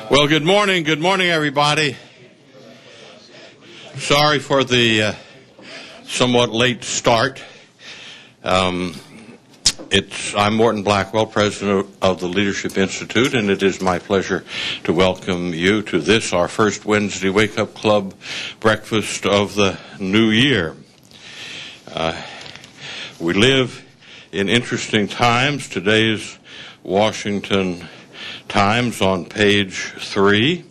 Well, good morning, everybody. Sorry for the somewhat late start. I'm Morton Blackwell, president of the Leadership Institute, and it is my pleasure to welcome you to this, our first Wednesday Wake Up Club breakfast of the new year. We live in interesting times. Today's Washington Times on page 3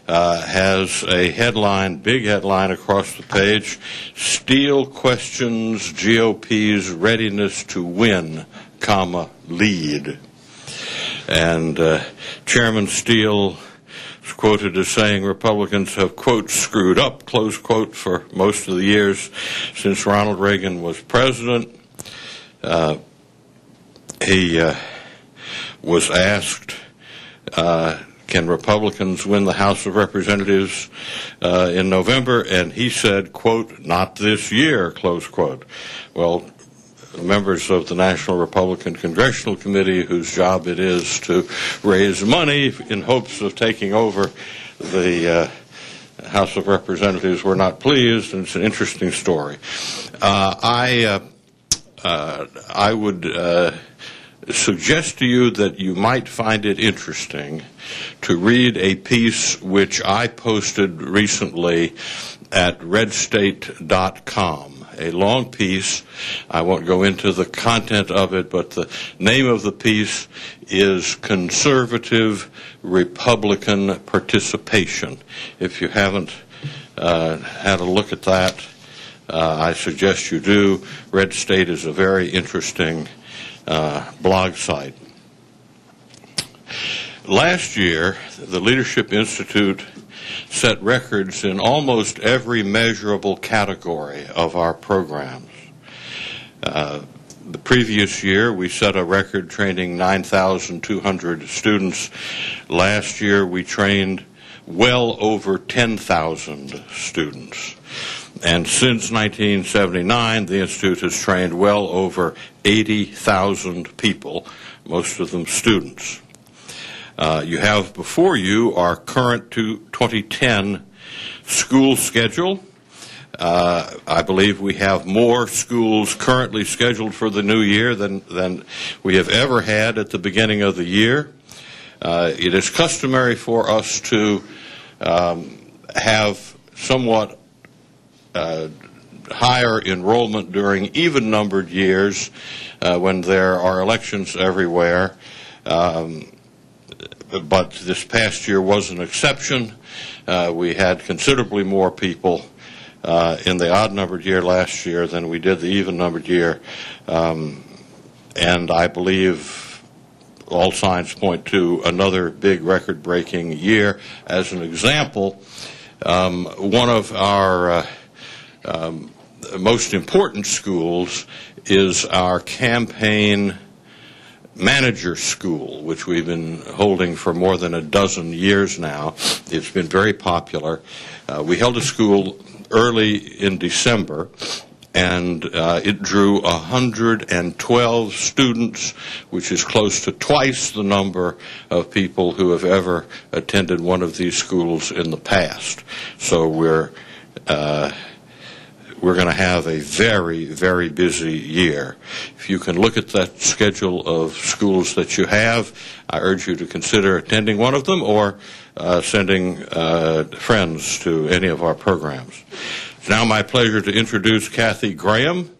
has a headline, big headline across the page: Steele questions GOP's readiness to win, lead. And Chairman Steele is quoted as saying Republicans have, quote, screwed up, close quote, for most of the years since Ronald Reagan was president. He was asked, can Republicans win the House of Representatives in November? And he said, quote, not this year, close quote. Well, members of the National Republican Congressional Committee, whose job it is to raise money in hopes of taking over the House of Representatives, were not pleased, and it's an interesting story. I would suggest to you that you might find it interesting to read a piece which I posted recently at redstate.com, a long piece. I won't go into the content of it, but the name of the piece is Conservative Republican Participation. If you haven't had a look at that, I suggest you do. Red State is a very interesting blog site. Last year, the Leadership Institute set records in almost every measurable category of our programs. The previous year, we set a record training 9,200 students. Last year, we trained well over 10,000 students. And since 1979, the Institute has trained well over 80,000 people, most of them students. You have before you our current 2010 school schedule. I believe we have more schools currently scheduled for the new year than we have ever had at the beginning of the year. It is customary for us to have somewhat higher enrollment during even-numbered years when there are elections everywhere. But this past year was an exception. We had considerably more people in the odd-numbered year last year than we did the even-numbered year. And I believe all signs point to another big record-breaking year. As an example, one of our most important schools is our campaign manager school, which we've been holding for more than a dozen years now. It's been very popular. We held a school early in December, and it drew 112 students, which is close to twice the number of people who have ever attended one of these schools in the past. So we're going to have a very, very busy year. If you can look at that schedule of schools that you have, I urge you to consider attending one of them or sending friends to any of our programs. It's now my pleasure to introduce Kathy Graham,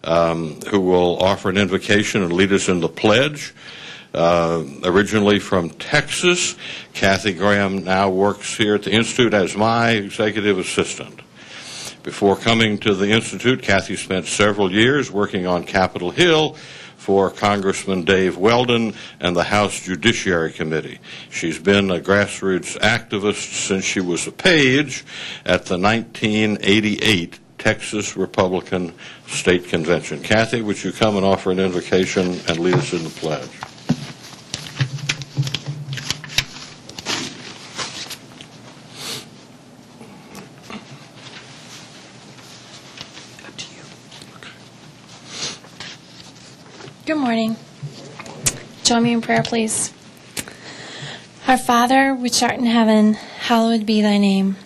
who will offer an invocation and lead us in the pledge. Originally from Texas, Kathy Graham now works here at the Institute as my executive assistant. Before coming to the Institute, Kathy spent several years working on Capitol Hill for Congressman Dave Weldon and the House Judiciary Committee. She's been a grassroots activist since she was a page at the 1988 Texas Republican State Convention. Kathy, would you come and offer an invocation and lead us in the pledge? Good morning. Join me in prayer, please. Our Father, which art in heaven, hallowed be thy name.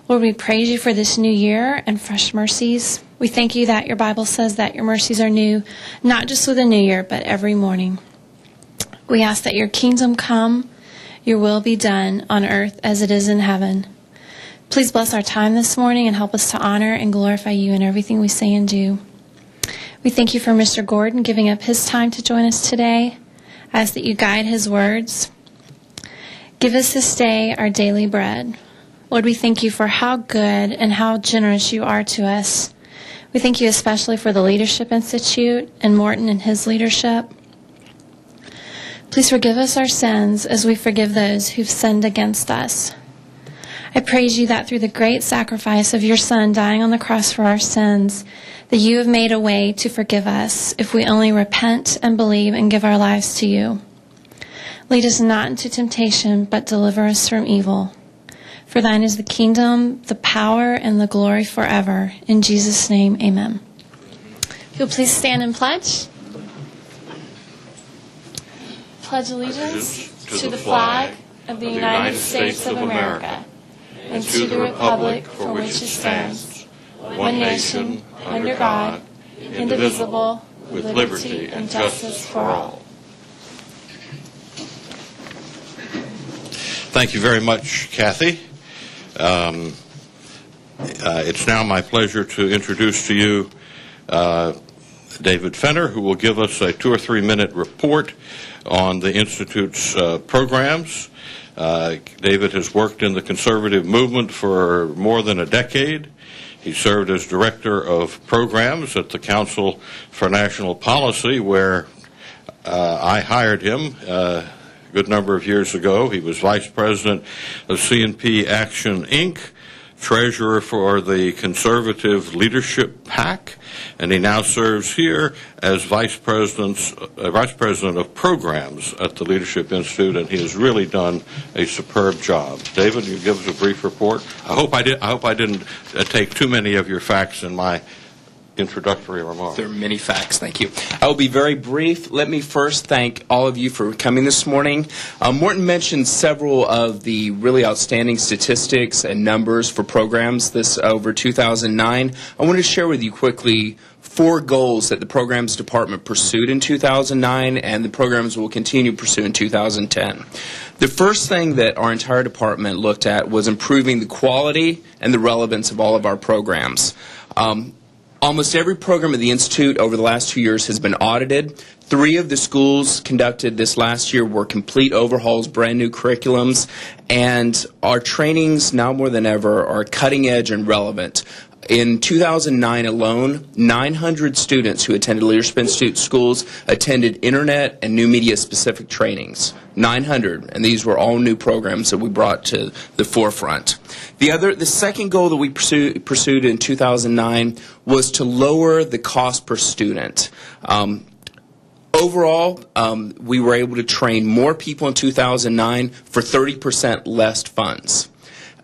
Lord, we praise you for this new year and fresh mercies. We thank you that your Bible says that your mercies are new, not just with the new year, but every morning. We ask that your kingdom come, your will be done on earth as it is in heaven. Please bless our time this morning and help us to honor and glorify you in everything we say and do. We thank you for Mr. Gordon giving up his time to join us today. I ask that you guide his words. Give us this day our daily bread. Lord, we thank you for how good and how generous you are to us. We thank you especially for the Leadership Institute and Morton and his leadership. Please forgive us our sins as we forgive those who've sinned against us. I praise you that through the great sacrifice of your Son dying on the cross for our sins, that you have made a way to forgive us if we only repent and believe and give our lives to you. Lead us not into temptation, but deliver us from evil. For thine is the kingdom, the power, and the glory forever. In Jesus' name, amen. If you'll please stand and pledge. Pledge allegiance to the flag of the United States of America and to the republic for which it stands, one nation, under God, indivisible, with liberty and justice for all. Thank you very much, Kathy. It's now my pleasure to introduce to you David Fenner, who will give us a 2 or 3 minute report on the Institute's programs. David has worked in the conservative movement for more than a decade. He served as Director of Programs at the Council for National Policy, where I hired him good number of years ago. He was Vice President of C&P Action, Inc., Treasurer for the Conservative Leadership PAC, and he now serves here as Vice President of Programs at the Leadership Institute, and he has really done a superb job. David, you give us a brief report. I hope I didn't take too many of your facts in my introductory remarks. There are many facts. Thank you. I will be very brief. Let me first thank all of you for coming this morning. Morton mentioned several of the really outstanding statistics and numbers for programs this over 2009. I want to share with you quickly 4 goals that the Programs Department pursued in 2009 and the programs will continue to pursue in 2010. The first thing that our entire department looked at was improving the quality and the relevance of all of our programs. Almost every program at the Institute over the last 2 years has been audited. 3 of the schools conducted this last year were complete overhauls, brand new curriculums, and our trainings now more than ever are cutting edge and relevant. In 2009 alone, 900 students who attended Leadership Institute schools attended Internet and new media specific trainings. 900, and these were all new programs that we brought to the forefront. The second goal that we pursued in 2009 was to lower the cost per student. Overall, we were able to train more people in 2009 for 30% less funds.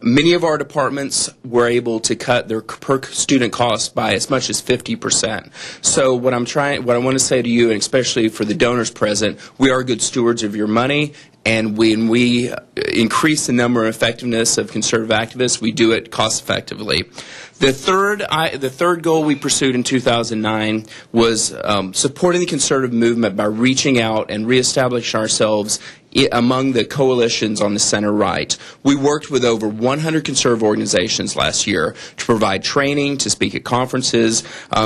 Many of our departments were able to cut their per student costs by as much as 50%. So what I want to say to you, and especially for the donors present, we are good stewards of your money, and when we increase the number and effectiveness of conservative activists, we do it cost effectively. The third goal we pursued in 2009 was supporting the conservative movement by reaching out and reestablishing ourselves among the coalitions on the center right. We worked with over 100 conservative organizations last year to provide training, to speak at conferences.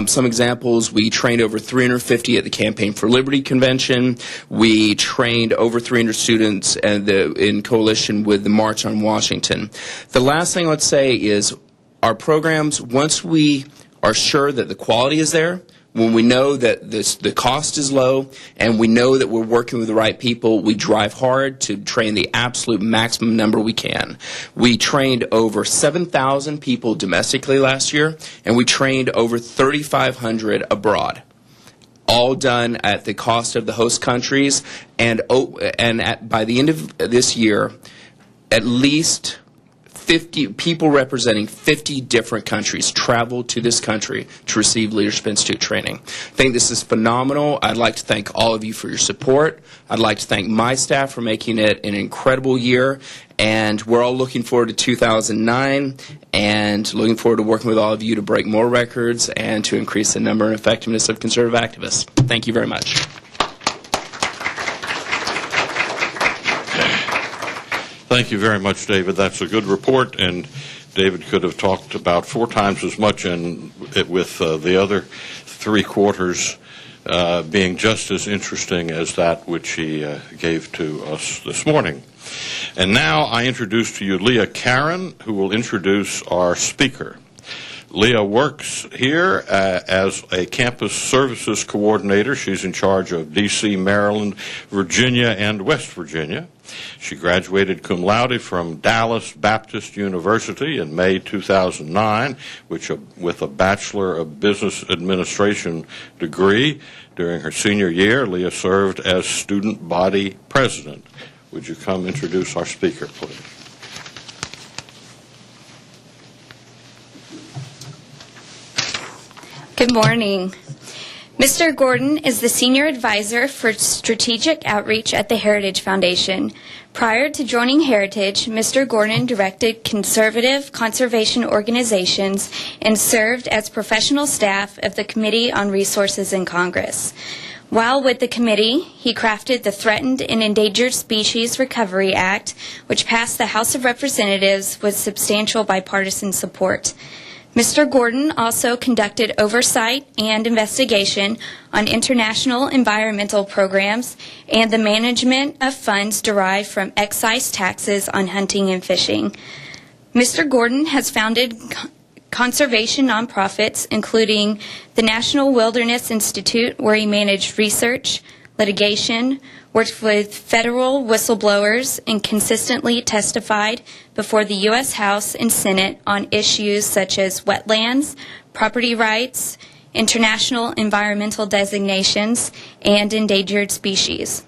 Some examples, we trained over 350 at the Campaign for Liberty Convention. We trained over 300 students in coalition with the March on Washington. The last thing I would say is our programs, once we are sure that the quality is there, when we know that the cost is low and we know that we're working with the right people, we drive hard to train the absolute maximum number we can. We trained over 7,000 people domestically last year, and we trained over 3,500 abroad, all done at the cost of the host countries. And by the end of this year, at least 50 people representing 50 different countries traveled to this country to receive Leadership Institute training. I think this is phenomenal. I'd like to thank all of you for your support. I'd like to thank my staff for making it an incredible year. And we're all looking forward to 2009 and looking forward to working with all of you to break more records and to increase the number and effectiveness of conservative activists. Thank you very much. Thank you very much, David. That's a good report, and David could have talked about 4 times as much, and with the other 3 quarters being just as interesting as that which he gave to us this morning. And now I introduce to you Leah Caron, who will introduce our speaker. Leah works here as a campus services coordinator. She's in charge of D.C., Maryland, Virginia, and West Virginia. She graduated cum laude from Dallas Baptist University in May 2009, with a Bachelor of Business Administration degree. During her senior year, Leah served as student body president. Would you come introduce our speaker, please? Good morning. Mr. Gordon is the Senior Advisor for Strategic Outreach at the Heritage Foundation. Prior to joining Heritage, Mr. Gordon directed conservative conservation organizations and served as professional staff of the Committee on Resources in Congress. While with the committee, he crafted the Threatened and Endangered Species Recovery Act, which passed the House of Representatives with substantial bipartisan support. Mr. Gordon also conducted oversight and investigation on international environmental programs and the management of funds derived from excise taxes on hunting and fishing. Mr. Gordon has founded conservation nonprofits, including the National Wilderness Institute, where he managed research, litigation, worked with federal whistleblowers, and consistently testified before the U.S. House and Senate on issues such as wetlands, property rights, international environmental designations, and endangered species.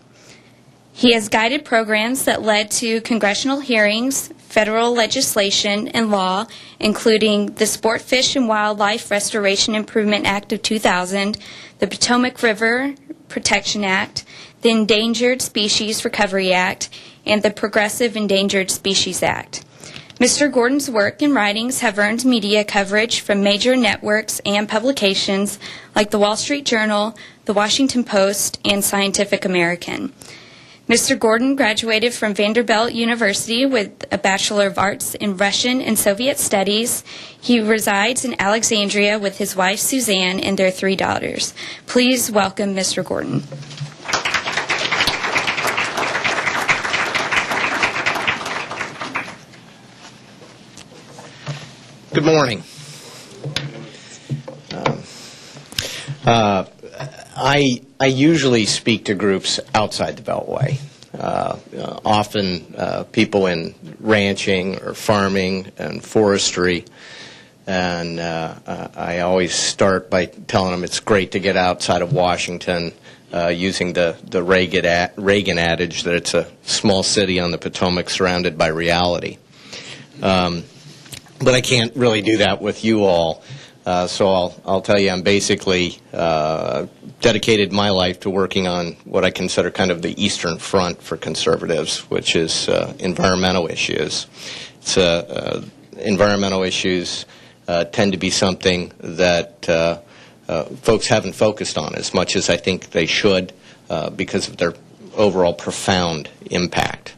He has guided programs that led to congressional hearings, federal legislation, and law, including the Sport, Fish, and Wildlife Restoration Improvement Act of 2000, the Potomac River Protection Act, the Endangered Species Recovery Act, and the Progressive Endangered Species Act. Mr. Gordon's work and writings have earned media coverage from major networks and publications like the Wall Street Journal, the Washington Post, and Scientific American. Mr. Gordon graduated from Vanderbilt University with a Bachelor of Arts in Russian and Soviet Studies. He resides in Alexandria with his wife, Suzanne, and their 3 daughters. Please welcome Mr. Gordon. Good morning. I usually speak to groups outside the Beltway, often people in ranching or farming and forestry, and I always start by telling them it's great to get outside of Washington, using the Reagan adage that it's a small city on the Potomac surrounded by reality. But I can't really do that with you all. So I'll tell you, I'm basically dedicated my life to working on what I consider kind of the Eastern Front for conservatives, which is environmental issues. Environmental issues tend to be something that folks haven't focused on as much as I think they should because of their overall profound impact.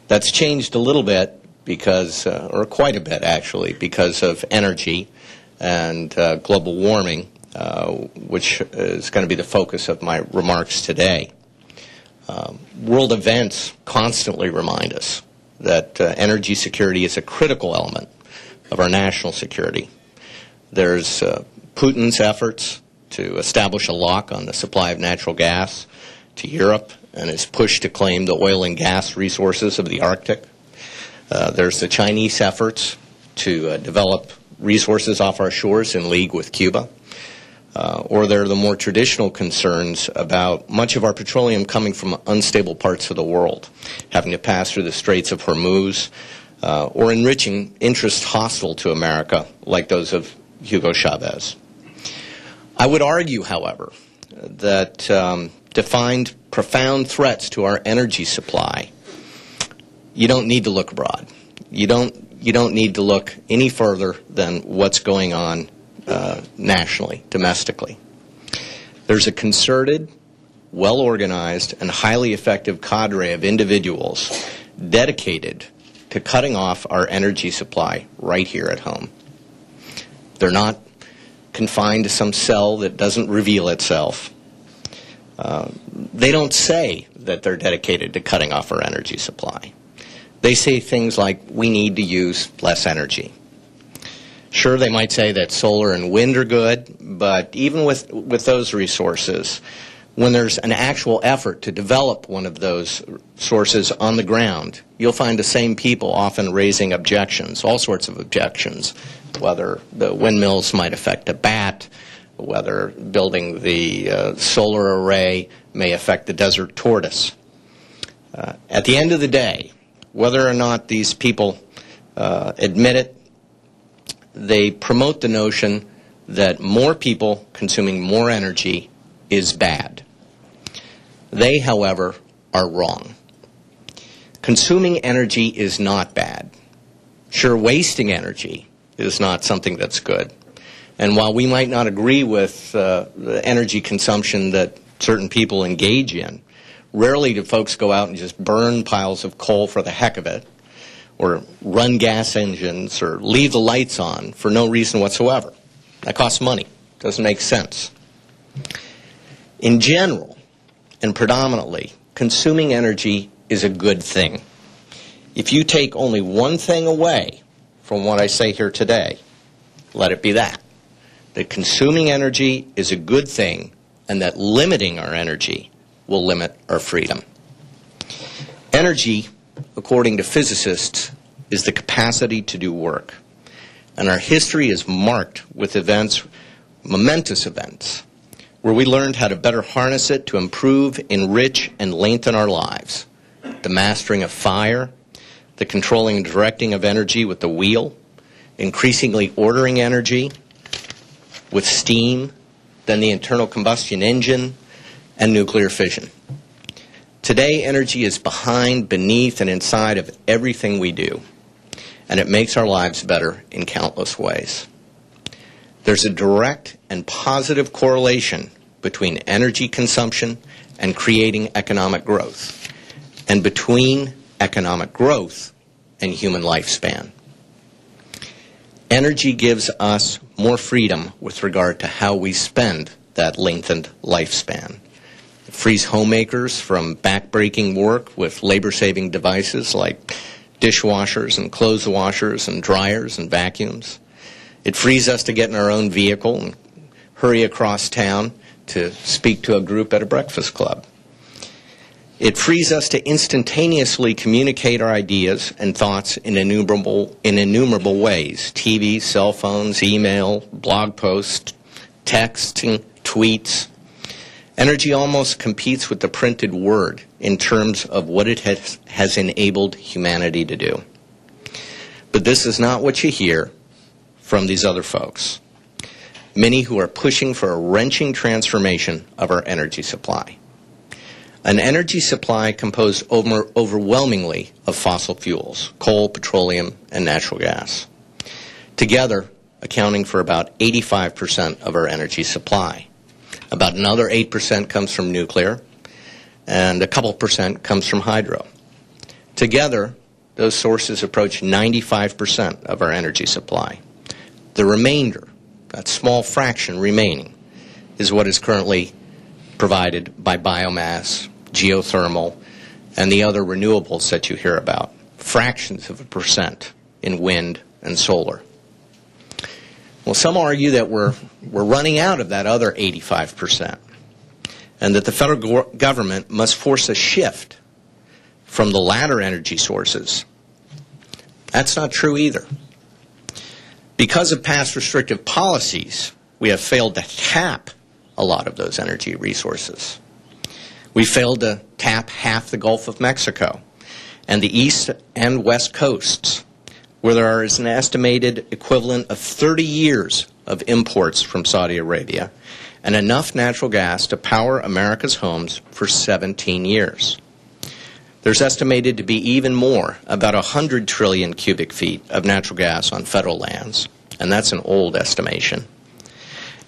That's changed a little bit because, or quite a bit actually, because of energy and global warming, which is going to be the focus of my remarks today. World events constantly remind us that energy security is a critical element of our national security. There's Putin's efforts to establish a lock on the supply of natural gas to Europe and his push to claim the oil and gas resources of the Arctic. There's the Chinese efforts to develop resources off our shores in league with Cuba. Or there are the more traditional concerns about much of our petroleum coming from unstable parts of the world, having to pass through the Straits of Hormuz, or enriching interests hostile to America, like those of Hugo Chavez. I would argue, however, that to find profound threats to our energy supply, you don't need to look abroad. You don't need to look any further than what's going on nationally, domestically. There's a concerted, well-organized, and highly effective cadre of individuals dedicated to cutting off our energy supply right here at home. They're not confined to some cell that doesn't reveal itself. They don't say that they're dedicated to cutting off our energy supply. They say things like, we need to use less energy. Sure, they might say that solar and wind are good, but even with those resources, when there's an actual effort to develop one of those sources on the ground, you'll find the same people often raising objections, all sorts of objections, whether the windmills might affect a bat, whether building the solar array may affect the desert tortoise. At the end of the day, whether or not these people admit it, they promote the notion that more people consuming more energy is bad. They, however, are wrong. Consuming energy is not bad. Sure, wasting energy is not something that's good. And while we might not agree with the energy consumption that certain people engage in, rarely do folks go out and just burn piles of coal for the heck of it, or run gas engines, or leave the lights on for no reason whatsoever. That costs money. Doesn't make sense. In general, and predominantly, consuming energy is a good thing. If you take only one thing away from what I say here today, let it be that consuming energy is a good thing, and that limiting our energy will limit our freedom. Energy, according to physicists, is the capacity to do work. And our history is marked with events, momentous events, where we learned how to better harness it to improve, enrich, and lengthen our lives. The mastering of fire, the controlling and directing of energy with the wheel, increasingly ordering energy with steam, then the internal combustion engine, and nuclear fission. Today, energy is behind, beneath, and inside of everything we do, and it makes our lives better in countless ways. There's a direct and positive correlation between energy consumption and creating economic growth, and between economic growth and human lifespan. Energy gives us more freedom with regard to how we spend that lengthened lifespan. It frees homemakers from back-breaking work with labor-saving devices like dishwashers and clothes washers and dryers and vacuums. It frees us to get in our own vehicle and hurry across town to speak to a group at a breakfast club. It frees us to instantaneously communicate our ideas and thoughts in innumerable ways: TV, cell phones, email, blog posts, texting, tweets. Energy almost competes with the printed word in terms of what it has enabled humanity to do. But this is not what you hear from these other folks, many who are pushing for a wrenching transformation of our energy supply. An energy supply composed overwhelmingly of fossil fuels, coal, petroleum, and natural gas, together accounting for about 85% of our energy supply. About another 8% comes from nuclear, and a couple percent comes from hydro. Together, those sources approach 95% of our energy supply. The remainder, that small fraction remaining, is what is currently provided by biomass, geothermal, and the other renewables that you hear about, fractions of a percent in wind and solar. Well, some argue that we're running out of that other 85%, and that the federal government must force a shift from the latter energy sources. That's not true either. Because of past restrictive policies, we have failed to tap a lot of those energy resources. We failed to tap half the Gulf of Mexico and the east and west coasts where there is an estimated equivalent of 30 years of imports from Saudi Arabia and enough natural gas to power America's homes for 17 years. There's estimated to be even more, about 100 trillion cubic feet of natural gas on federal lands, and that's an old estimation,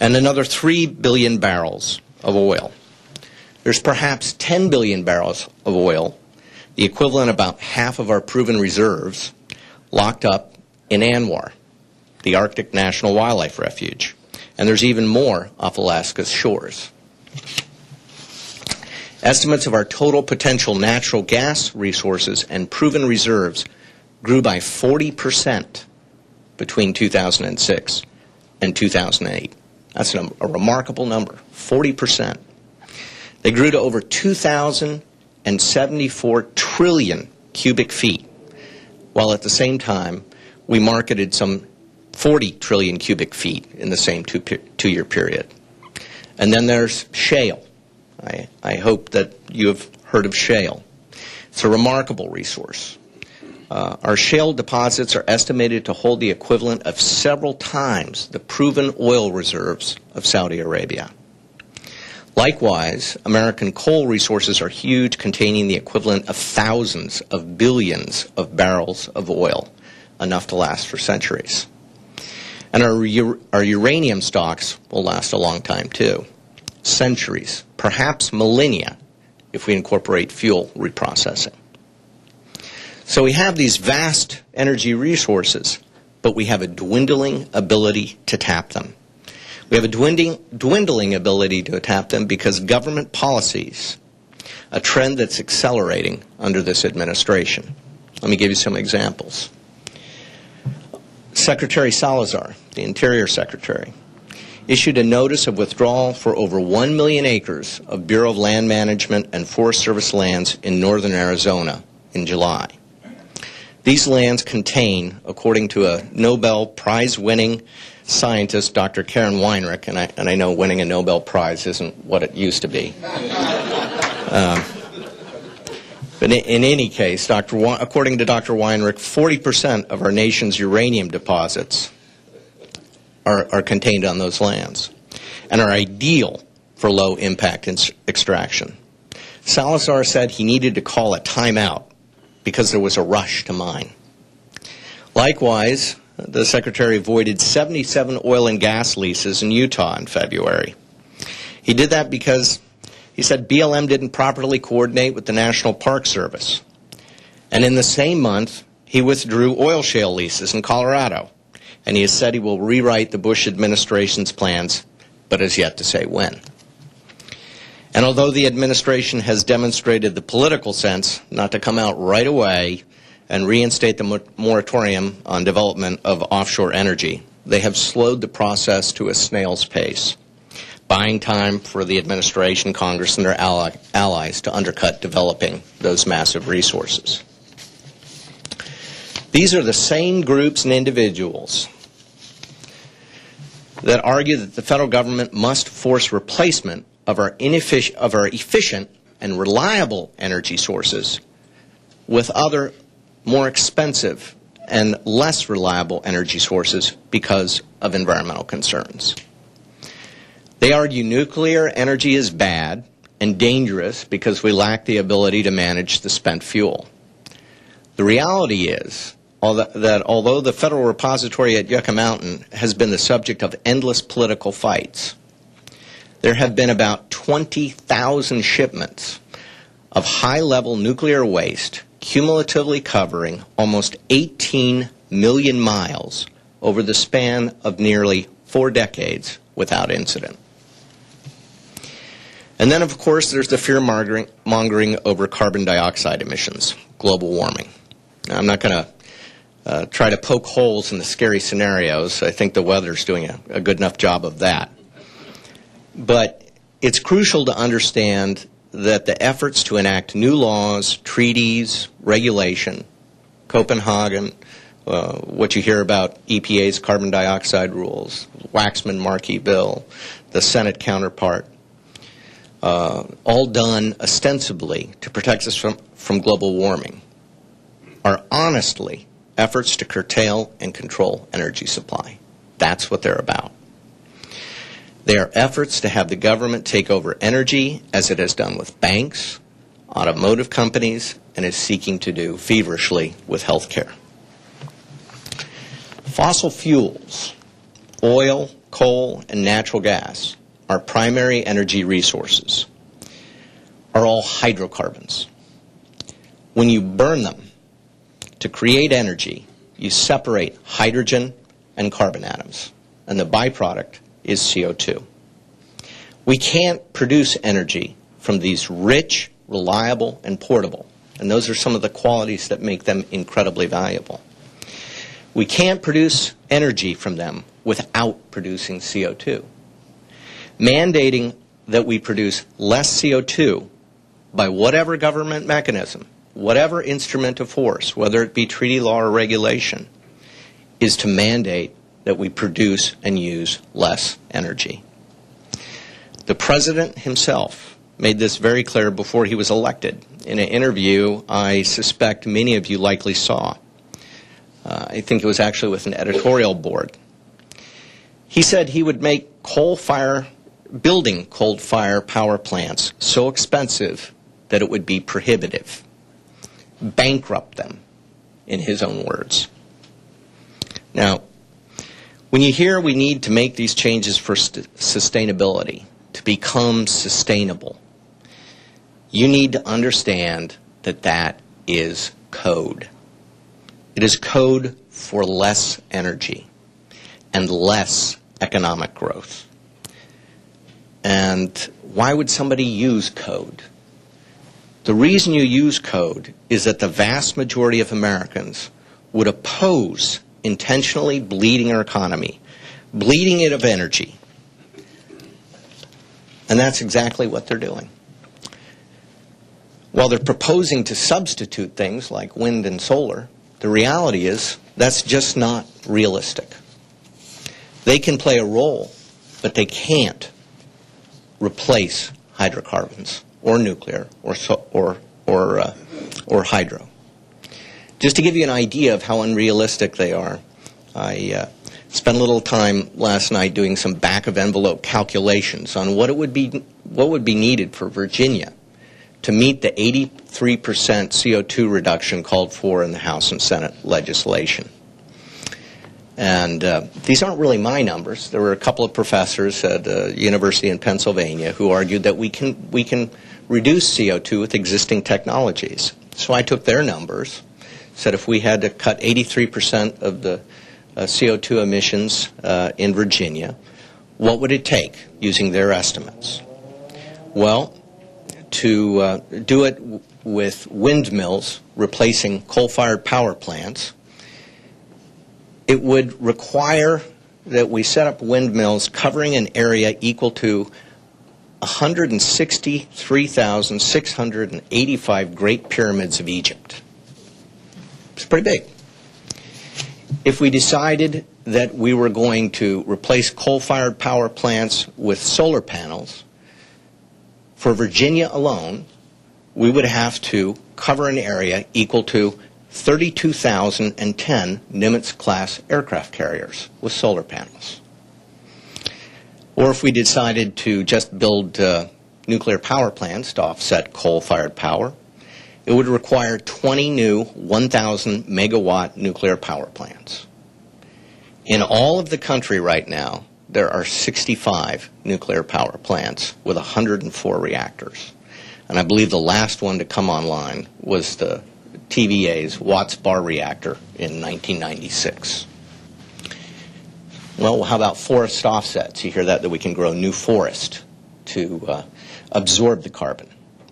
and another 3 billion barrels of oil. There's perhaps 10 billion barrels of oil, the equivalent of about half of our proven reserves, locked up in ANWR, the Arctic National Wildlife Refuge, and there's even more off Alaska's shores. Estimates of our total potential natural gas resources and proven reserves grew by 40% between 2006 and 2008. That's a remarkable number, 40%. They grew to over 2,074 trillion cubic feet, while at the same time we marketed some 40 trillion cubic feet in the same two-year period. And then there's shale. I hope that you have heard of shale. It's a remarkable resource. Our shale deposits are estimated to hold the equivalent of several times the proven oil reserves of Saudi Arabia. Likewise, American coal resources are huge, containing the equivalent of thousands of billions of barrels of oil, enough to last for centuries. And our uranium stocks will last a long time too. Centuries, perhaps millennia, if we incorporate fuel reprocessing. So we have these vast energy resources, but we have a dwindling ability to tap them. We have a dwindling ability to tap them because government policies, a trend that's accelerating under this administration. Let me give you some examples. Secretary Salazar, the Interior Secretary, issued a notice of withdrawal for over 1 million acres of Bureau of Land Management and Forest Service lands in northern Arizona in July. These lands contain, according to a Nobel Prize-winning scientist, Dr. Karen Weinrich, and I know winning a Nobel Prize isn't what it used to be. But in any case, according to Dr. Weinrich, 40% of our nation's uranium deposits are contained on those lands and are ideal for low-impact extraction. Salazar said he needed to call a timeout because there was a rush to mine. Likewise, the Secretary avoided 77 oil and gas leases in Utah in February. He did that because he said BLM didn't properly coordinate with the National Park Service. And in the same month, he withdrew oil shale leases in Colorado. And he has said he will rewrite the Bush administration's plans, but has yet to say when. And although the administration has demonstrated the political sense not to come out right away and reinstate the moratorium on development of offshore energy, they have slowed the process to a snail's pace, buying time for the administration, Congress, and their allies to undercut developing those massive resources. These are the same groups and individuals that argue that the federal government must force replacement of our efficient and reliable energy sources with other more expensive and less reliable energy sources because of environmental concerns. They argue nuclear energy is bad and dangerous because we lack the ability to manage the spent fuel. The reality is that although the federal repository at Yucca Mountain has been the subject of endless political fights, there have been about 20,000 shipments of high-level nuclear waste cumulatively covering almost 18 million miles over the span of nearly 4 decades without incident. And then, of course, there's the fear-mongering over carbon dioxide emissions, global warming. Now, I'm not going to try to poke holes in the scary scenarios. I think the weather's doing a good enough job of that. But it's crucial to understand that the efforts to enact new laws, treaties, regulation, Copenhagen, what you hear about EPA's carbon dioxide rules, Waxman-Markey bill, the Senate counterpart, all done ostensibly to protect us from global warming, are honestly efforts to curtail and control energy supply. That's what they're about. They are efforts to have the government take over energy, as it has done with banks, automotive companies, and is seeking to do feverishly with health care. Fossil fuels, oil, coal, and natural gas, our primary energy resources, are all hydrocarbons. When you burn them to create energy, you separate hydrogen and carbon atoms, and the byproduct is CO2. We can't produce energy from these rich, reliable, and portable, and those are some of the qualities that make them incredibly valuable. We can't produce energy from them without producing CO2. Mandating that we produce less CO2 by whatever government mechanism, whatever instrument of force, whether it be treaty law or regulation, is to mandate that we produce and use less energy. The President himself made this very clear before he was elected in an interview I suspect many of you likely saw. I think it was actually with an editorial board. He said he would make building coal-fire power plants so expensive that it would be prohibitive, bankrupt them, in his own words. Now, when you hear we need to make these changes for sustainability, to become sustainable, you need to understand that that is code. It is code for less energy and less economic growth. And why would somebody use code? The reason you use code is that the vast majority of Americans would oppose intentionally bleeding our economy, bleeding it of energy. And that's exactly what they're doing. While they're proposing to substitute things like wind and solar, the reality is that's just not realistic. They can play a role, but they can't replace hydrocarbons or nuclear or hydro. Just to give you an idea of how unrealistic they are, I spent a little time last night doing some back-of-envelope calculations on what would be needed for Virginia to meet the 83% CO2 reduction called for in the House and Senate legislation. And these aren't really my numbers. There were a couple of professors at a university in Pennsylvania who argued that we can reduce CO2 with existing technologies. So I took their numbers, said if we had to cut 83% of the CO2 emissions in Virginia, what would it take using their estimates? Well, to do it with windmills replacing coal-fired power plants, it would require that we set up windmills covering an area equal to 163,685 Great Pyramids of Egypt. It's pretty big. If we decided that we were going to replace coal-fired power plants with solar panels, for Virginia alone, we would have to cover an area equal to 32,010 Nimitz-class aircraft carriers with solar panels. Or if we decided to just build nuclear power plants to offset coal-fired power, it would require 20 new 1,000 megawatt nuclear power plants. In all of the country right now, there are 65 nuclear power plants with 104 reactors. And I believe the last one to come online was the TVA's Watts Bar reactor in 1996. Well, how about forest offsets? You hear that we can grow new forest to absorb the carbon.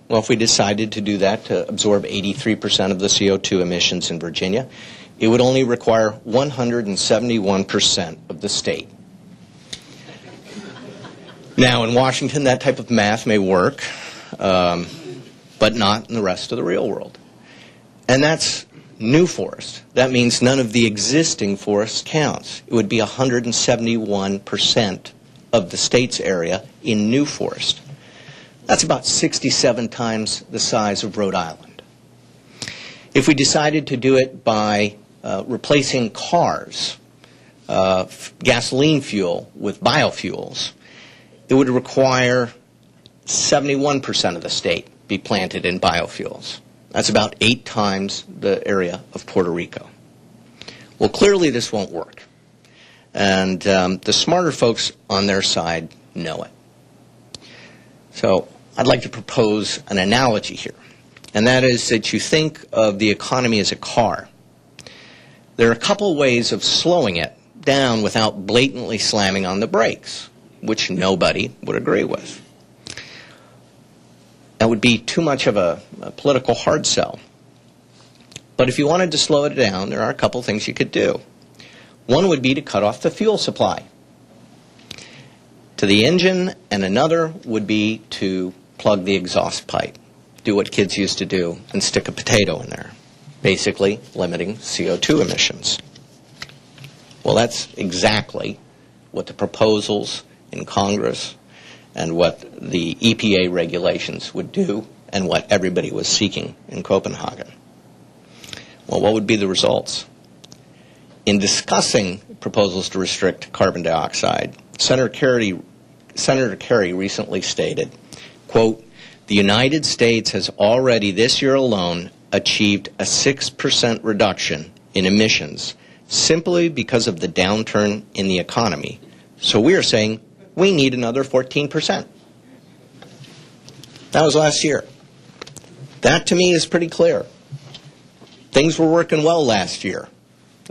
Well, if we decided to do that to absorb 83% of the CO2 emissions in Virginia, it would only require 171% of the state. Now, in Washington, that type of math may work, but not in the rest of the real world. And that's new forest. That means none of the existing forest counts. It would be 171% of the state's area in new forest. That's about 67 times the size of Rhode Island. If we decided to do it by replacing cars, gasoline fuel with biofuels, it would require 71% of the state be planted in biofuels. That's about 8 times the area of Puerto Rico. Well, clearly this won't work. And the smarter folks on their side know it. So I'd like to propose an analogy here. And that is that you think of the economy as a car. There are a couple ways of slowing it down without blatantly slamming on the brakes, which nobody would agree with. That would be too much of a political hard sell. But if you wanted to slow it down, there are a couple things you could do. One would be to cut off the fuel supply to the engine, and another would be to plug the exhaust pipe, do what kids used to do, and stick a potato in there, basically limiting CO2 emissions. Well, that's exactly what the proposals in Congress and what the EPA regulations would do and what everybody was seeking in Copenhagen. Well, what would be the results? In discussing proposals to restrict carbon dioxide, Senator Kerry recently stated, quote, "The United States has already this year alone achieved a 6% reduction in emissions simply because of the downturn in the economy. So we are saying we need another 14%. That was last year. That to me is pretty clear. Things were working well last year.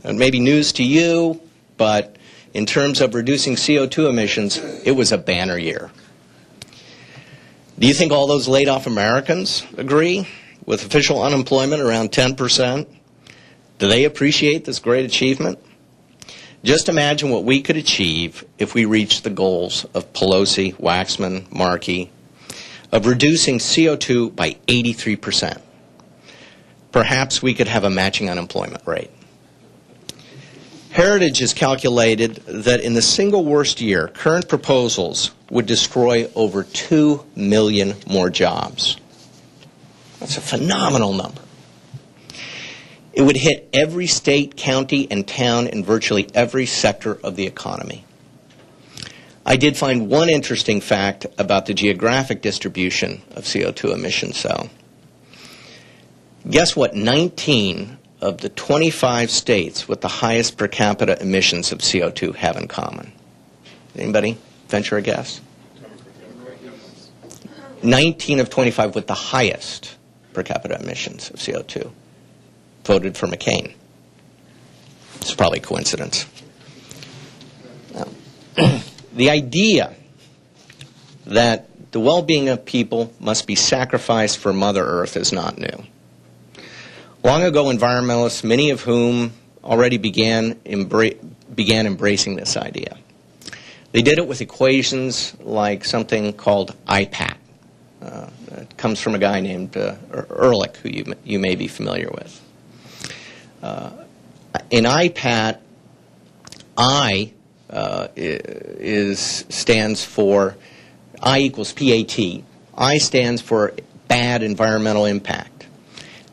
And maybe news to you, but in terms of reducing CO2 emissions, it was a banner year. Do you think all those laid-off Americans agree with official unemployment around 10%? Do they appreciate this great achievement? Just imagine what we could achieve if we reached the goals of Pelosi, Waxman, Markey, of reducing CO2 by 83%. Perhaps we could have a matching unemployment rate. Heritage has calculated that in the single worst year, current proposals would destroy over 2 million more jobs. That's a phenomenal number. It would hit every state, county, and town in virtually every sector of the economy. I did find one interesting fact about the geographic distribution of CO2 emissions, though. Guess what 19 of the 25 states with the highest per capita emissions of CO2 have in common? Anybody venture a guess? 19 of 25 with the highest per capita emissions of CO2 voted for McCain. It's probably a coincidence. Now, the idea that the well-being of people must be sacrificed for Mother Earth is not new. Long ago, environmentalists, many of whom already began embracing this idea. They did it with equations like something called IPAT. It comes from a guy named Ehrlich, who you may be familiar with. In IPAT, I stands for, I equals PAT. I stands for bad environmental impact.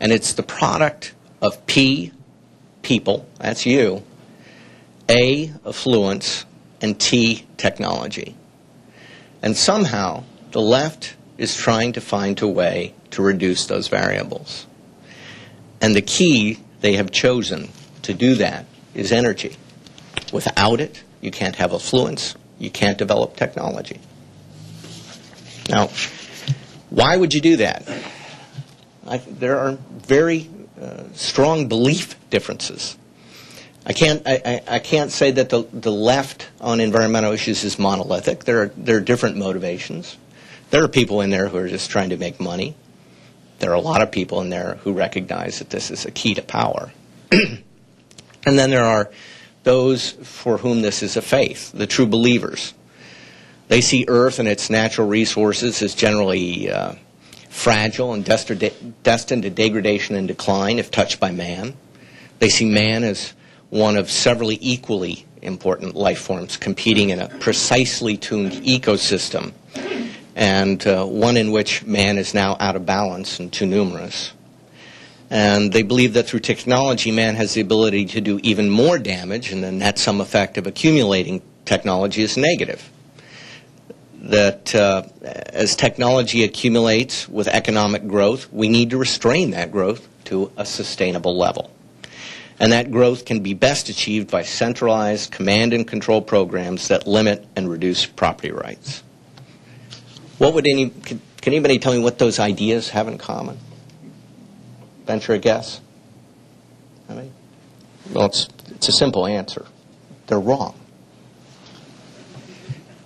And it's the product of P, people, that's you, A, affluence, and T, technology. And somehow, the left is trying to find a way to reduce those variables. And the key they have chosen to do that is energy. Without it, you can't have affluence, you can't develop technology. Now, why would you do that? There are very strong belief differences. I can't say that the left on environmental issues is monolithic. There are different motivations. There are people in there who are just trying to make money. There are a lot of people in there who recognize that this is a key to power. And then there are those for whom this is a faith, the true believers. They see Earth and its natural resources as generally fragile and destined to degradation and decline if touched by man. They see man as one of several equally important life forms competing in a precisely tuned ecosystem, and one in which man is now out of balance and too numerous. And they believe that through technology, man has the ability to do even more damage, and the net sum effect of accumulating technology is negative. That as technology accumulates with economic growth, we need to restrain that growth to a sustainable level. And that growth can be best achieved by centralized command and control programs that limit and reduce property rights. What would can anybody tell me what those ideas have in common? Venture a guess? Well, it's a simple answer. They're wrong.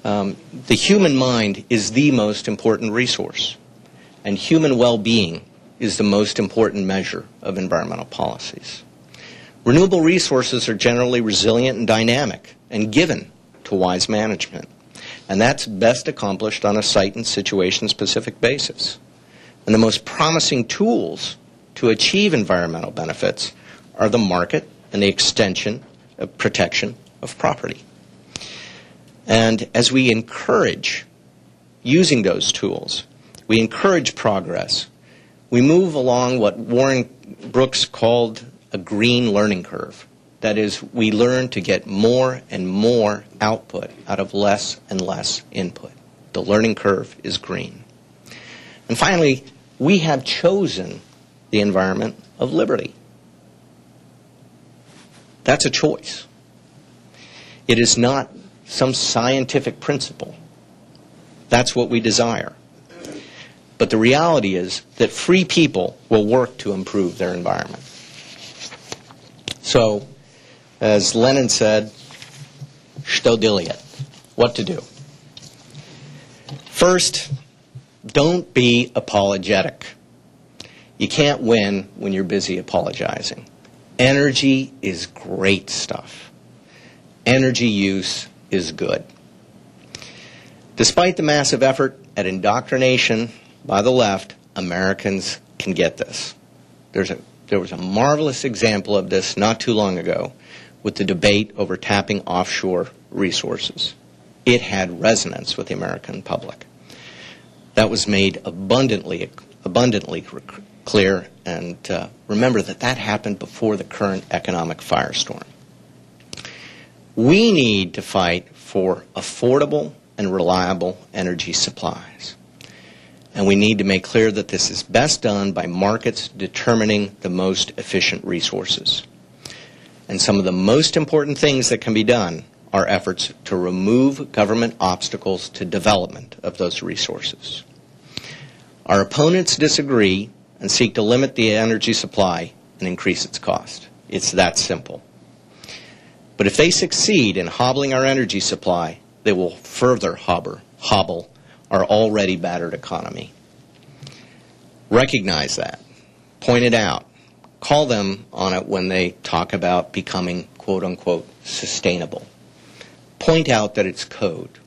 The human mind is the most important resource, and human well-being is the most important measure of environmental policies. Renewable resources are generally resilient and dynamic and given to wise management, and that's best accomplished on a site and situation-specific basis. And the most promising tools to achieve environmental benefits are the market and the extension of protection of property. And as we encourage using those tools, we encourage progress, we move along what Warren Brooks called a green learning curve. That is, we learn to get more and more output out of less and less input. The learning curve is green. And finally, we have chosen the environment of liberty. That's a choice. It is not some scientific principle. That's what we desire. But the reality is that free people will work to improve their environment. So, as Lenin said, что делать? What to do? First, don't be apologetic. You can't win when you're busy apologizing. Energy is great stuff. Energy use is good. Despite the massive effort at indoctrination by the left, Americans can get this. There was a marvelous example of this not too long ago with the debate over tapping offshore resources. It had resonance with the American public. That was made abundantly clear, and remember that happened before the current economic firestorm. We need to fight for affordable and reliable energy supplies. And we need to make clear that this is best done by markets determining the most efficient resources. And some of the most important things that can be done are efforts to remove government obstacles to development of those resources. Our opponents disagree and seek to limit the energy supply and increase its cost. It's that simple. But if they succeed in hobbling our energy supply, they will further hobble our already battered economy. Recognize that. Point it out. Call them on it when they talk about becoming, quote unquote, sustainable. Point out that it's code.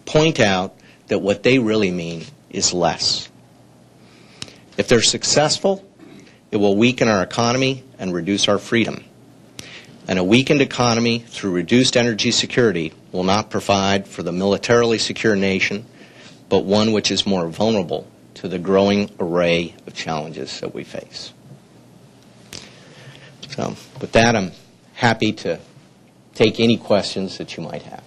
Point out that what they really mean is less. If they're successful, it will weaken our economy and reduce our freedom. And a weakened economy through reduced energy security will not provide for the militarily secure nation, but one which is more vulnerable to the growing array of challenges that we face. So, with that, I'm happy to take any questions that you might have.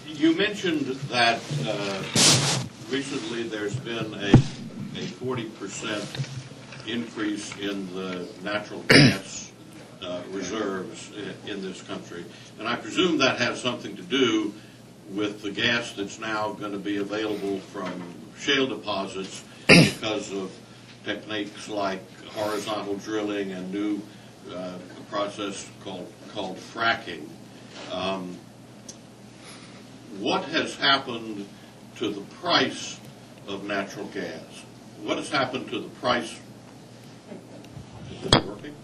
You mentioned that recently there's been a 40% increase in the natural gas reserves in this country. And I presume that has something to do with the gas that's now going to be available from shale deposits because of techniques like horizontal drilling and new process called fracking. What has happened to the price of natural gas? What has happened to the price? Is this working?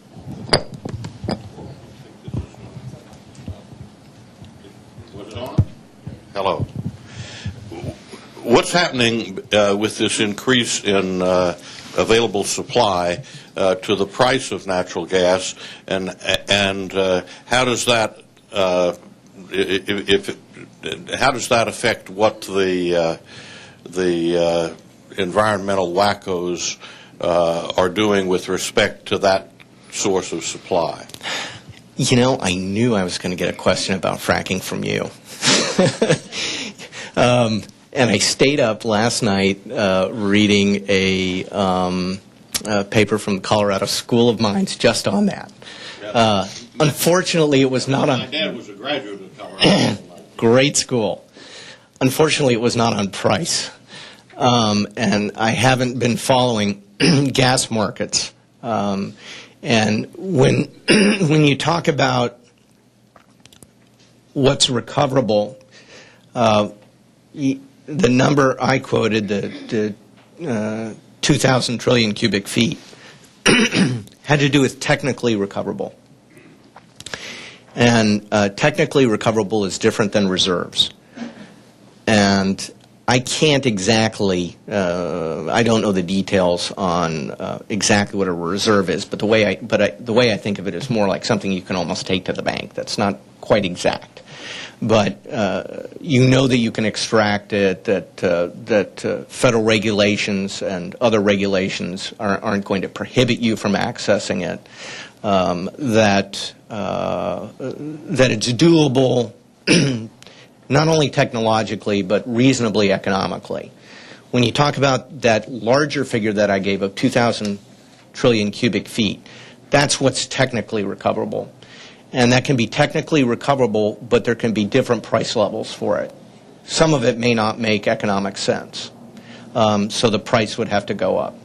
Was it on? Hello. What's happening with this increase in available supply to the price of natural gas, and how does that, how does that affect what the environmental wackos are doing with respect to that source of supply? You know, I knew I was going to get a question about fracking from you. And I stayed up last night reading a paper from the Colorado School of Mines just on that. Unfortunately, it was not on... My dad was a graduate of Colorado. Great school. Unfortunately, it was not on price. And I haven't been following gas markets. And when you talk about what's recoverable, the number I quoted, the 2,000 trillion cubic feet, had to do with technically recoverable. And technically recoverable is different than reserves. And I can't exactly, I don't know the details on exactly what a reserve is, but the way I think of it is more like something you can almost take to the bank. That's not quite exact. But you know that you can extract it, that federal regulations and other regulations aren't going to prohibit you from accessing it, that it's doable not only technologically but reasonably economically. When you talk about that larger figure that I gave of 2,000 trillion cubic feet, that's what's technically recoverable. And that can be technically recoverable, but there can be different price levels for it. Some of it may not make economic sense. So the price would have to go up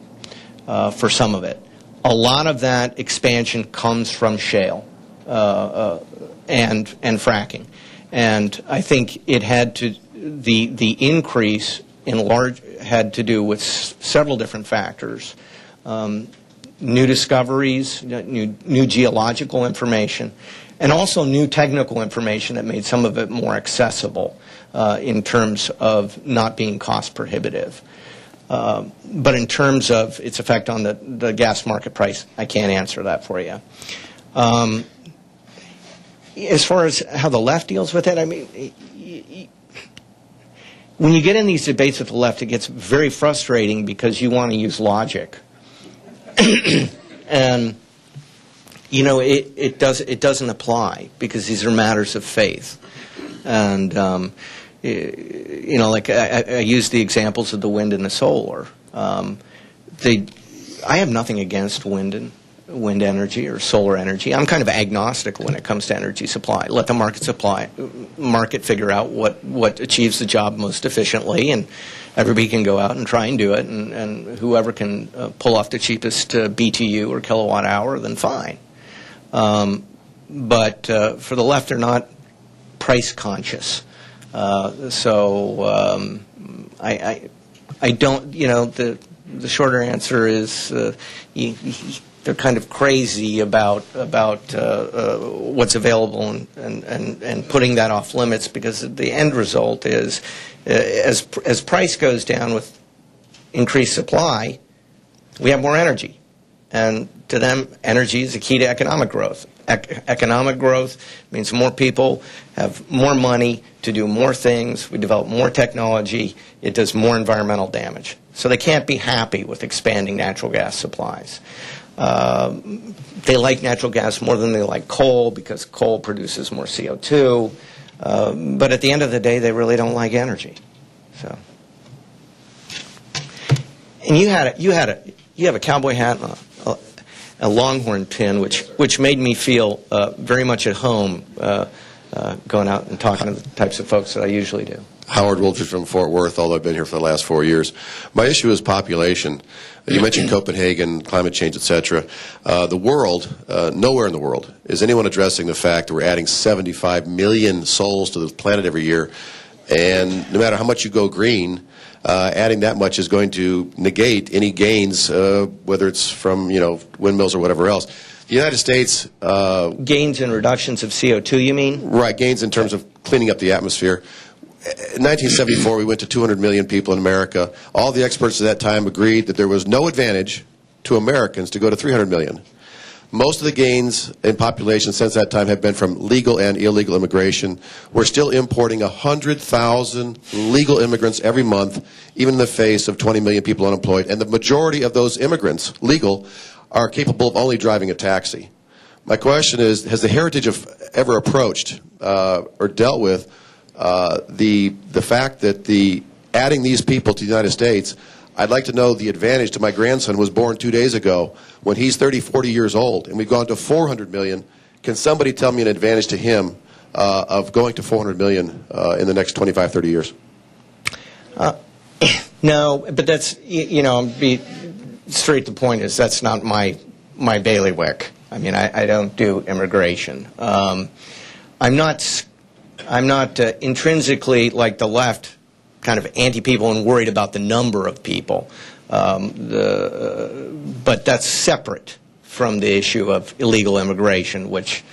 for some of it. A lot of that expansion comes from shale and fracking. And I think it had to, the increase in large had to do with several different factors. New discoveries, new geological information, and also new technical information that made some of it more accessible in terms of not being cost prohibitive. But in terms of its effect on the gas market price, I can't answer that for you. As far as how the left deals with it, I mean, when you get in these debates with the left, it gets very frustrating because you want to use logic. And you know, it doesn't apply because these are matters of faith. And you know, like I use the examples of the wind and the solar. I have nothing against wind energy or solar energy. I'm kind of agnostic when it comes to energy supply. Let the market figure out what achieves the job most efficiently, and everybody can go out and try and do it, and whoever can pull off the cheapest BTU or kilowatt hour, then fine. But for the left, they're not price conscious. So I don't, you know, the shorter answer is they're kind of crazy about what's available and putting that off limits, because the end result is as price goes down with increased supply, we have more energy. And to them, energy is the key to economic growth. Economic growth means more people have more money to do more things. We develop more technology. It does more environmental damage. So they can't be happy with expanding natural gas supplies. They like natural gas more than they like coal because coal produces more CO2. But at the end of the day, they really don't like energy. So, and you have a cowboy hat and a Longhorn pin, which made me feel very much at home going out and talking to the types of folks that I usually do. Howard Woolridge from Fort Worth, although I've been here for the last 4 years. My issue is population. You mentioned Copenhagen, climate change, etc. The world, nowhere in the world is anyone addressing the fact that we're adding 75 million souls to the planet every year, and no matter how much you go green, adding that much is going to negate any gains, whether it's from, you know, windmills or whatever else. The United States... gains and reductions of CO2, you mean? Right, gains in terms of cleaning up the atmosphere. In 1974, we went to 200 million people in America. All the experts at that time agreed that there was no advantage to Americans to go to 300 million. Most of the gains in population since that time have been from legal and illegal immigration. We're still importing 100,000 legal immigrants every month, even in the face of 20 million people unemployed. And the majority of those immigrants, legal, are capable of only driving a taxi. My question is, has the Heritage ever approached or dealt with the fact that adding these people to the United States, I'd like to know the advantage to my grandson who was born 2 days ago when he's 30, 40 years old, and we've gone to 400 million. Can somebody tell me an advantage to him of going to 400 million in the next 25, 30 years? No, but that's, you know, be straight to the point is that's not my bailiwick. I mean, I don't do immigration. I'm not intrinsically, like the left, kind of anti-people and worried about the number of people. But that's separate from the issue of illegal immigration, which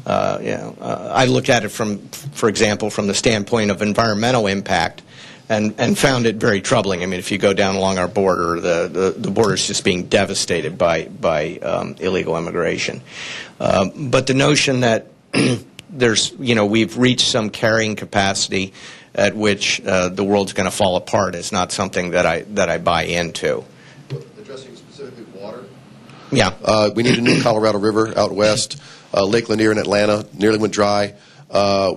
I looked at it from, for example, from the standpoint of environmental impact, and found it very troubling. I mean, if you go down along our border, the border is just being devastated by illegal immigration. But the notion that there's, you know, we've reached some carrying capacity at which the world's going to fall apart is not something that I buy into. Addressing specifically water? Yeah. We need a new Colorado River out west. Lake Lanier in Atlanta nearly went dry.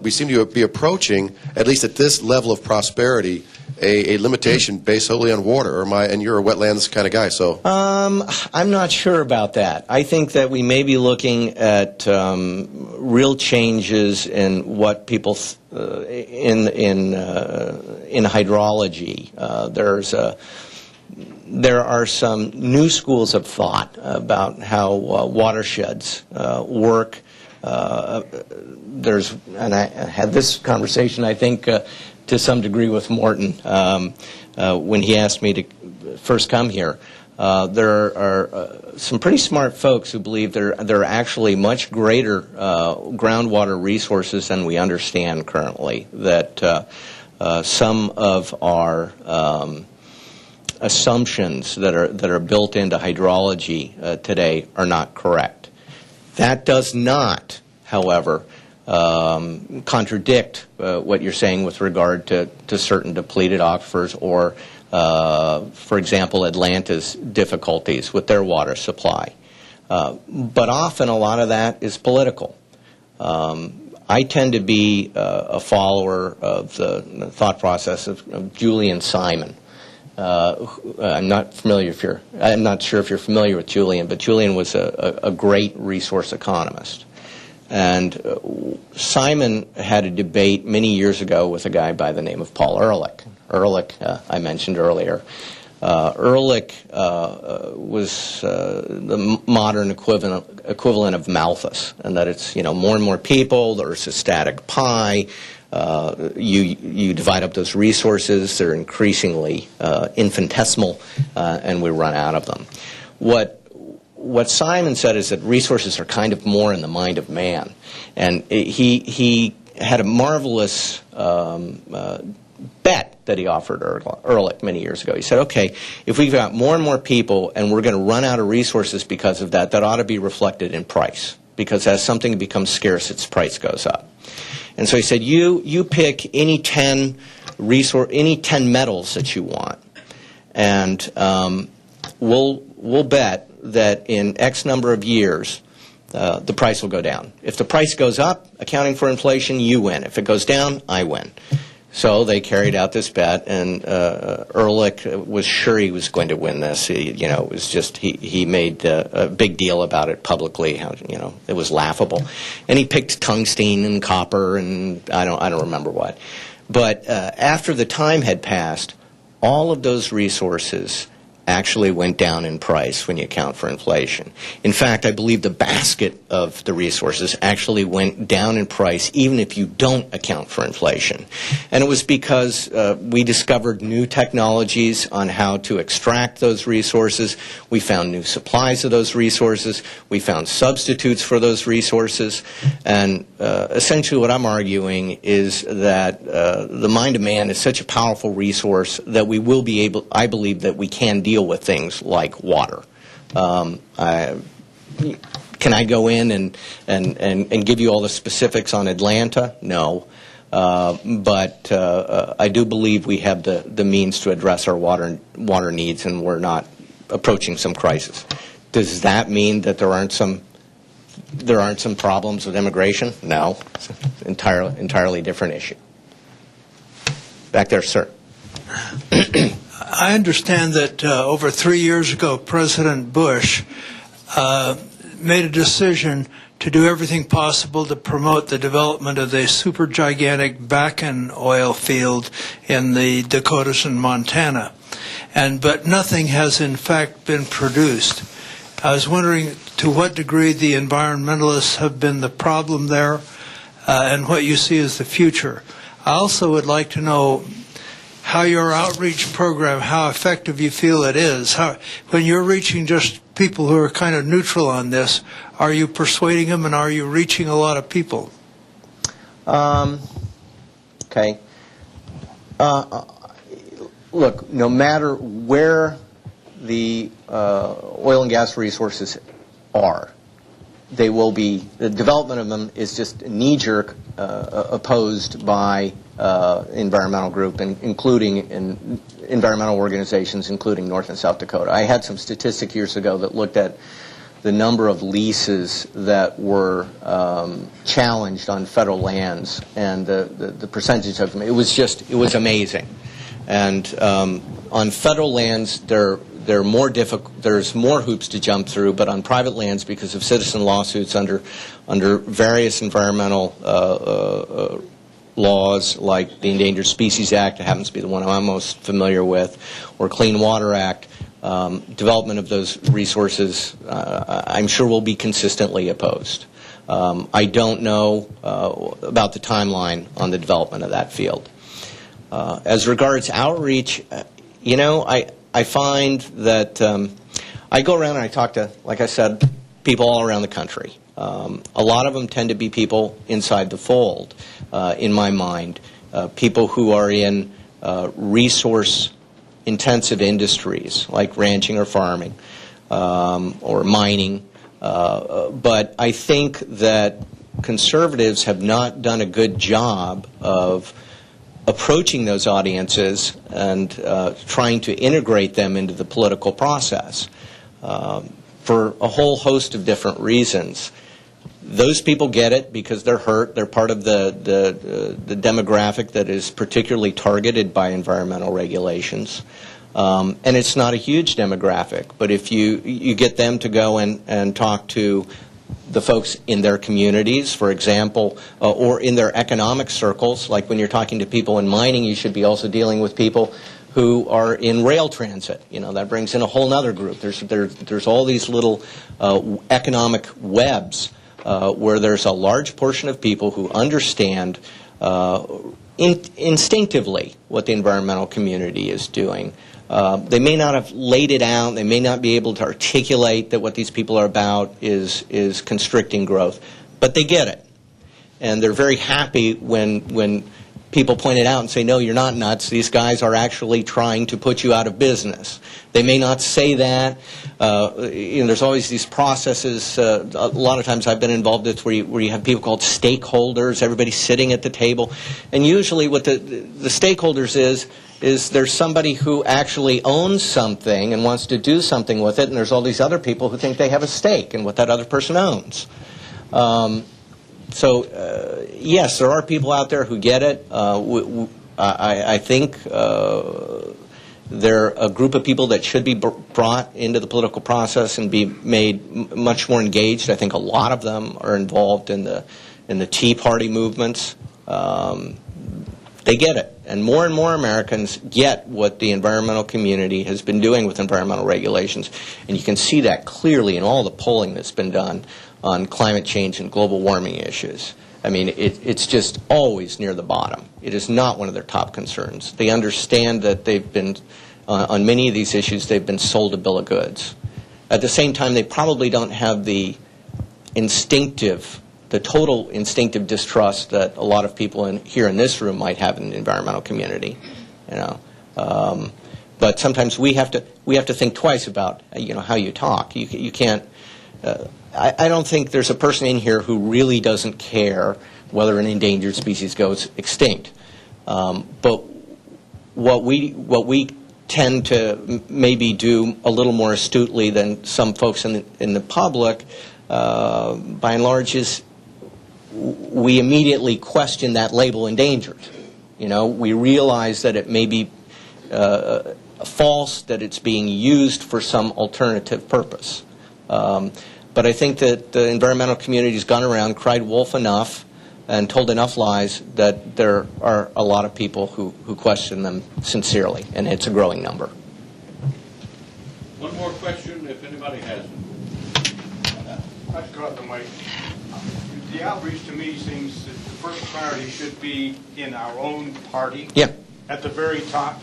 We seem to be approaching, at least at this level of prosperity, a limitation based solely on water. And you're a wetlands kind of guy, so. I'm not sure about that. I think that we may be looking at real changes in what people in hydrology. There are some new schools of thought about how watersheds work. And I had this conversation, I think, to some degree with Morton when he asked me to first come here. There are some pretty smart folks who believe there are actually much greater groundwater resources than we understand currently, that some of our assumptions that are built into hydrology today are not correct. That does not, however, contradict what you're saying with regard to certain depleted aquifers or, for example, Atlanta's difficulties with their water supply. But often a lot of that is political. I tend to be a follower of the thought process of Julian Simon. I'm not sure if you're familiar with Julian, but Julian was a great resource economist. And Simon had a debate many years ago with a guy by the name of Paul Ehrlich. Ehrlich, I mentioned earlier. Ehrlich was the modern equivalent of Malthus, and that it's, you know, more and more people, there's a static pie. You divide up those resources, they're increasingly infinitesimal, and we run out of them. What Simon said is that resources are kind of more in the mind of man. And he had a marvelous bet that he offered Ehrlich many years ago. He said, okay, if we've got more and more people and we're going to run out of resources because of that, that ought to be reflected in price. Because as something becomes scarce, its price goes up. And so he said, you pick any 10 metals that you want, and we'll bet that in X number of years, the price will go down. If the price goes up, accounting for inflation, you win. If it goes down, I win. So they carried out this bet, and Ehrlich was sure he was going to win this. It was just he made a big deal about it publicly. How it was laughable, and he picked tungsten and copper and I don't remember what. But after the time had passed, all of those resources actually went down in price when you account for inflation. In fact, I believe the basket of the resources actually went down in price even if you don't account for inflation. And it was because we discovered new technologies on how to extract those resources. We found new supplies of those resources. We found substitutes for those resources. And essentially what I'm arguing is that the mind of man is such a powerful resource that we will be able, I believe that we can deal with things like water. Can I go in and give you all the specifics on Atlanta? No. But I do believe we have the means to address our water needs, and we're not approaching some crisis. Does that mean that there aren't some problems with immigration? No. It's an entirely different issue. Back there, sir. I understand that over 3 years ago, President Bush made a decision to do everything possible to promote the development of the supergigantic Bakken oil field in the Dakotas and Montana. But nothing has in fact been produced. I was wondering to what degree the environmentalists have been the problem there and what you see as the future. I also would like to know how your outreach program, how effective you feel it is. When you're reaching just people who are kind of neutral on this, are you persuading them and are you reaching a lot of people? Okay. Look, no matter where the oil and gas resources are, they will be, the development of them is just knee-jerk opposed by environmental group, including in environmental organizations, including North and South Dakota. I had some statistics years ago that looked at the number of leases that were challenged on federal lands and the percentage of them. It was amazing. And on federal lands, they're more difficult. There's more hoops to jump through, but on private lands, because of citizen lawsuits under various environmental laws, like the Endangered Species Act, it happens to be the one I'm most familiar with, or Clean Water Act, development of those resources, I'm sure will be consistently opposed. I don't know about the timeline on the development of that field. As regards outreach, you know, I find that I go around and I talk to, like I said, people all around the country. A lot of them tend to be people inside the fold, in my mind, people who are in resource-intensive industries like ranching or farming or mining. But I think that conservatives have not done a good job of approaching those audiences and trying to integrate them into the political process for a whole host of different reasons. Those people get it because they're hurt. They're part of the demographic that is particularly targeted by environmental regulations. And it's not a huge demographic, but if you get them to go and talk to the folks in their communities, for example, or in their economic circles, like when you're talking to people in mining, you should be also dealing with people who are in rail transit. You know, that brings in a whole other group. There's all these little economic webs where there's a large portion of people who understand instinctively what the environmental community is doing. They may not have laid it out. They may not be able to articulate that what these people are about is constricting growth, but they get it. And they're very happy when people point it out and say, no, you're not nuts. These guys are actually trying to put you out of business. They may not say that. You know, there's always these processes. A lot of times I've been involved with where you have people called stakeholders, everybody sitting at the table. And usually what the stakeholders is there's somebody who actually owns something and wants to do something with it, and there's all these other people who think they have a stake in what that other person owns. So, yes, there are people out there who get it. I think they're a group of people that should be brought into the political process and be made much more engaged. I think a lot of them are involved in the Tea Party movements. They get it. And more Americans get what the environmental community has been doing with environmental regulations. And you can see that clearly in all the polling that's been done on climate change and global warming issues. I mean, it's just always near the bottom. It is not one of their top concerns. They understand that they've been, on many of these issues, they've been sold a bill of goods. At the same time, they probably don't have the total instinctive distrust that a lot of people here in this room might have in the environmental community, you know. But sometimes we have to think twice about, you know, how you talk. You can't I don't think there's a person in here who really doesn't care whether an endangered species goes extinct. But what we tend to maybe do a little more astutely than some folks in the public, by and large, is we immediately question that label endangered. You know, we realize that it may be false, that it's being used for some alternative purpose. But I think that the environmental community has gone around, cried wolf enough, and told enough lies that there are a lot of people who question them sincerely, and it's a growing number. One more question, if anybody has it. I've got the mic. The outreach to me seems that the first priority should be in our own party. Yeah. At the very top.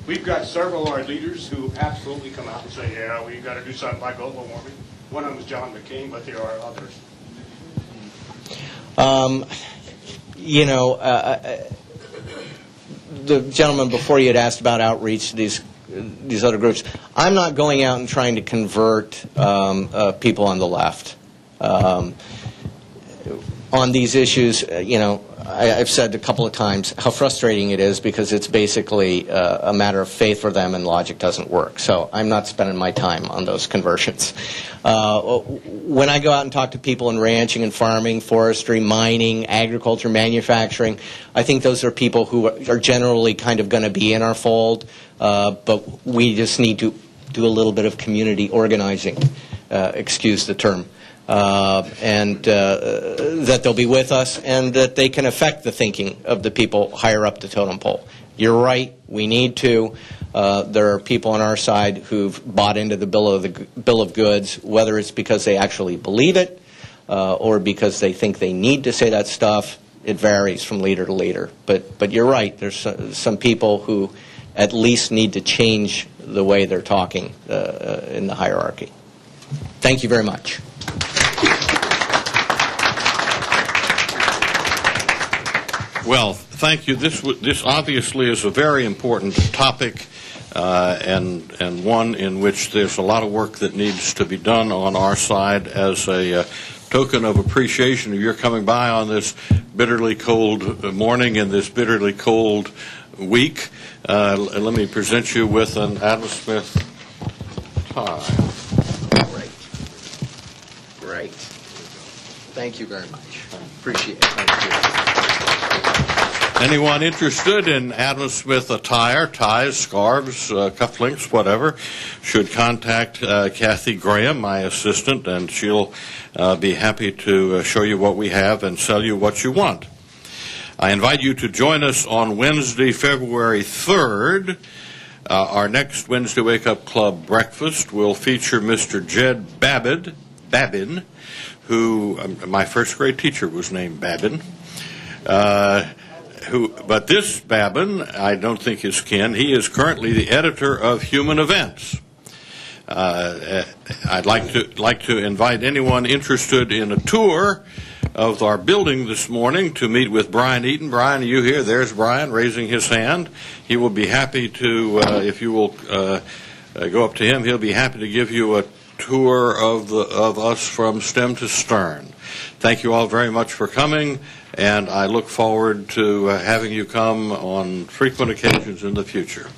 We've got several of our leaders who absolutely come out and say, yeah, we've got to do something about global warming. One of them is John McCain, but there are others. You know, the gentleman before you had asked about outreach to these other groups. I'm not going out and trying to convert people on the left. On these issues, you know, I've said a couple of times how frustrating it is because it's basically a matter of faith for them and logic doesn't work. So I'm not spending my time on those conversions. When I go out and talk to people in ranching and farming, forestry, mining, agriculture, manufacturing, I think those are people who are generally kind of going to be in our fold, but we just need to do a little bit of community organizing, excuse the term. And that they'll be with us and that they can affect the thinking of the people higher up the totem pole. You're right, we need to. There are people on our side who've bought into the bill of goods, whether it's because they actually believe it or because they think they need to say that stuff. It varies from leader to leader. But you're right, there's some people who at least need to change the way they're talking in the hierarchy. Thank you very much. Well, thank you. This obviously is a very important topic and one in which there's a lot of work that needs to be done on our side as a token of appreciation of your coming by on this bitterly cold morning and this bitterly cold week. Let me present you with an Adam Smith tie. Great. Thank you very much. Appreciate it. Thank you. Anyone interested in Adam Smith attire, ties, scarves, cufflinks, whatever, should contact Kathy Graham, my assistant, and she'll be happy to show you what we have and sell you what you want. I invite you to join us on Wednesday, February 3rd. Our next Wednesday Wake Up Club breakfast will feature Mr. Jed Babin, who my first grade teacher was named Babin. But this Babin, I don't think is kin. He is currently the editor of Human Events. I'd like to invite anyone interested in a tour of our building this morning to meet with Brian Eaton. Brian, are you here? There's Brian raising his hand. He will be happy to, if you will go up to him, he'll be happy to give you a tour of us from stem to stern. Thank you all very much for coming, and I look forward to having you come on frequent occasions in the future.